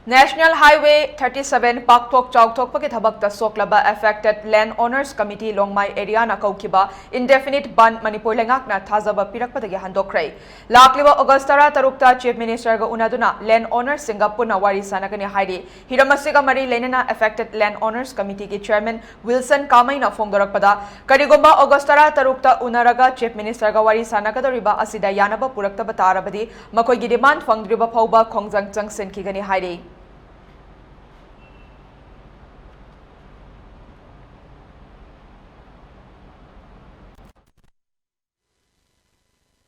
National Highway 37 Pakthok Chowthok Paki Thabakta Soklaba Affected Land Owners Committee Longmai Area na Kaukiba Indefinite Ban Manipur Lengakna Thazaba Pirakpadagi Handokrai. Lakliba Augustara Tarukta Chief Minister ga Unaduna Land Owners Singapore Wari Sanakani Haidi Hiramasiga Mari Lenana Affected Land Owners Committee ki Chairman Wilson Kamay na Fongarakpada Karigomba Augustara Tarukta Unaraga Chief Minister ga Wari Sanakadoriba Asida Yanaba Puraktaba Tarabadi Makoy gi demand Fangdriba Pauba Kongjang Changsen Kigani Haidi.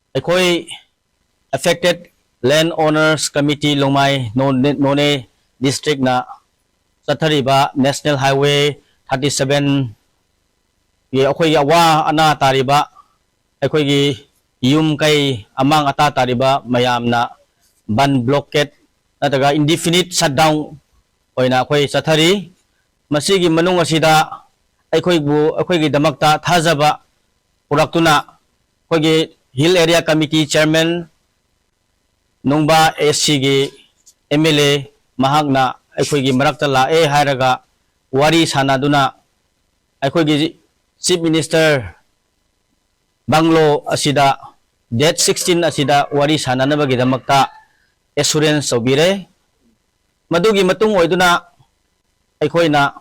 Ekoi affected land owners committee Longmai None district na sathariba National Highway 37 ye ekoi awa ana tariba ekoi gi yum kai amang ata tariba mayam na ban blockade nataga indefinite shutdown oina ekoi sathari masigi manung asida ekoi gi damakta thajaba puraktuna ekoi gi Hill Area Committee Chairman Nungba SC gi MLA Mahagna Aikoigi Marakta Lae Hairaga Wari Sanaduna Aikoigi Chief Minister Banglo Asida Date 16 Asida Wari Sananabagi Damakta Assurance Sobire Madugi Matung Oiduna Aikoina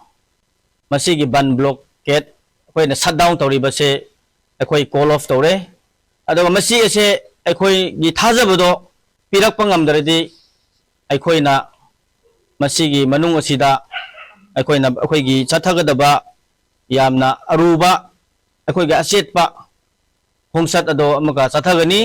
Masigi Ban Blockade Aikoina Shutdown Tauribase Aikoi Call Off Taure Adoga masi ase aikoi gi thajabado pirakpa ngamdaradi aikoina masigi manung asida aikoina akoi gi chathagadaba yamna aruba akoi gi asetpa homsat ado amaka chathagani